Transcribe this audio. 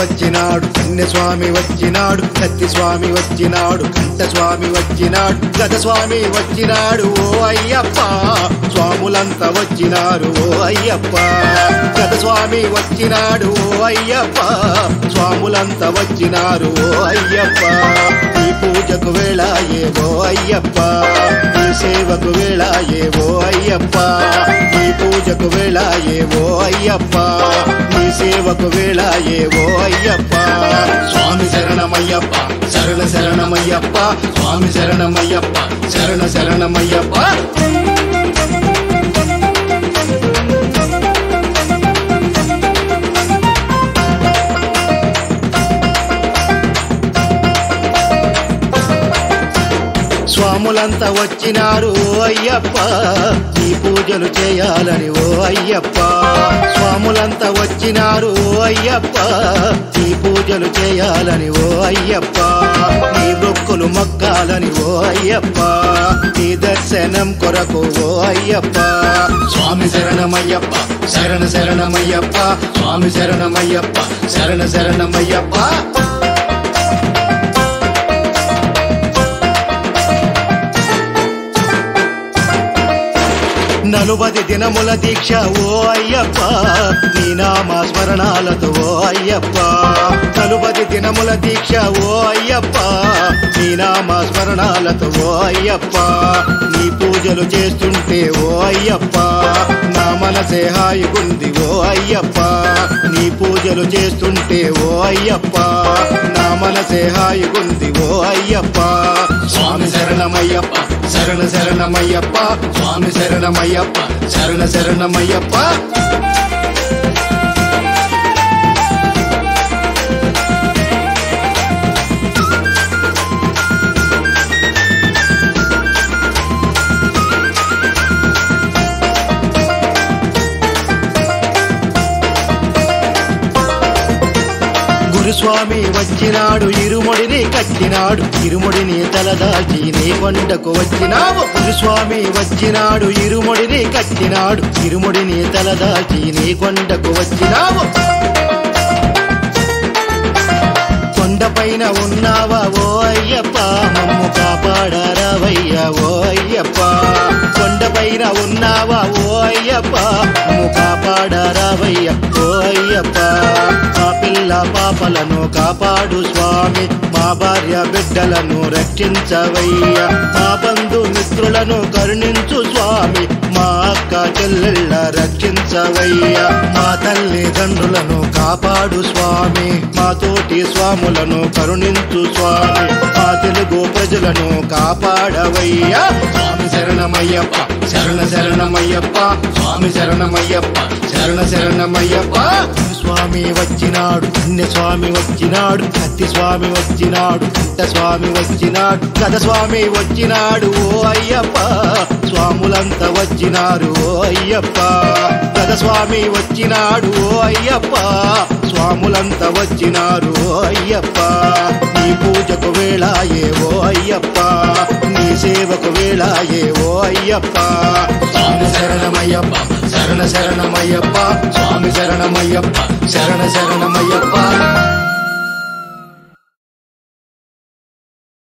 వచ్చినాడు, కన్యస్వామి వచ్చినాడు, కత్తి స్వామి వచ్చినాడు, కంఠ స్వామి వచ్చినాడు, గద స్వామి వచ్చినాడు. ఓ అయ్యప్ప స్వాములంతా వచ్చినారు. ఓ అయ్యప్ప గద స్వామి వచ్చినాడు. ఓ అయ్యప్ప స్వాములంతా వచ్చినారు. ఓ అయ్యప్ప ఈ పూజకు వేళ ఏవో అయ్యప్ప, ఈ సేవకు వేళ ఏవో అయ్యప్ప, ఈ పూజకు వేళ ఏవో అయ్యప్ప, ఈ సేవకు వేళ ఏవో అయ్యప్ప. స్వామి శరణమయ్యప్ప, శరణ శరణమయ్యప్ప, స్వామి శరణమయ్యప్ప, శరణ శరణమయ్యప్ప. స్వాములంతా వచ్చినారు. ఓ అయ్యప్ప ఈ పూజలు చేయాలని. ఓ అయ్యప్ప స్వాములంతా వచ్చినారు. ఓ అయ్యప్ప ఈ పూజలు చేయాలని. ఓ అయ్యప్ప నీ మొక్కులు మొక్కాలని. ఓ అయ్యప్ప నీ దర్శనం కొరకు. ఓ అయ్యప్ప స్వామి శరణమయ్యప్ప, శరణ శరణమయ్యప్ప, స్వామి శరణమయ్యప్ప, శరణ శరణమయ్యప్ప. నలుబది దినముల దీక్ష. ఓ అయ్యప్ప నీ నామ స్మరణాలతో. ఓ అయ్యప్ప నలుబది దినముల దీక్ష. ఓ అయ్యప్ప నీ నామ స్మరణాలతో. ఓ అయ్యప్ప నీ పూజలు చేస్తుంటే. ఓ అయ్యప్ప నా మనసే హాయిగుంది. ఓ అయ్యప్ప నీ పూజలు చేస్తుంటే. ఓ అయ్యప్ప నా మనసే హాయిగుంది. ఓ అయ్యప్ప స్వామి శరణమయ్యప్ప, శరణ శరణమయ్యప్ప, స్వామి శరణమయ్యప్ప, శరణ శరణమయ్యప్ప. గురుస్వామి వచ్చినాడు, ఇరుముడిని కట్టినాడు, ఇరుముడిని తలదాల్చి నీ కొండకు వచ్చినావు. గురుస్వామి వచ్చినాడు, ఇరుముడిని కట్టినాడు, ఇరుముడిని తలదాల్చి నీ కొండకు వచ్చినావు. కొండపైన ఉన్నావా ఓ అయ్యప్ప, మమ్ము కాపాడరావయ్యా. ఓ అయ్యప్ప కొండపైన ఉన్నావా. ఓ అయ్యప్ప మమ్ము కాపాడరావయ్యా. ఓ అయ్యప్ప మా పిల్ల పాపలను కాపాడు స్వామి, మా భార్య బిడ్డలను రక్షించవయ్యా, మా బంధు మిత్రులను కరుణించు స్వామి, మా అక్క చెల్లెళ్ళ రక్షించవయ్యా, మా తల్లిదండ్రులను కాపాడు స్వామి, మా తోటి స్వాములను కరుణించు స్వామి, మా తెలుగు ప్రజలను కాపాడవయ్యా. స్వామి శరణమయ్యప్ప, శరణ శరణమయ్యప్ప, స్వామి శరణమయ్యప్ప, శరణ శరణమయ్యప్ప. స్వామి వచ్చినాడు, కన్యస్వామి వచ్చినాడు, కత్తి స్వామి వచ్చినాడు, కంఠ స్వామి వచ్చినాడు, గద స్వామి వచ్చినాడు. ఓ అయ్యప్ప స్వాములంతా వచ్చినారు. ఓ అయ్యప్ప గద స్వామి వచ్చినాడు. ఓ అయ్యప్ప స్వాములంతా వచ్చినారు. ఓ అయ్యప్ప నీ పూజకు వేళ ఏవో అయ్యప్ప, నీ సేవకు వేళ ఏవో అయ్యప్ప. స్వామి శరణమయ్యప్ప, శరణ శరణమయ్యప్ప, స్వామి శరణమయ్యప్ప, శరణ శరణమయ్యప్ప.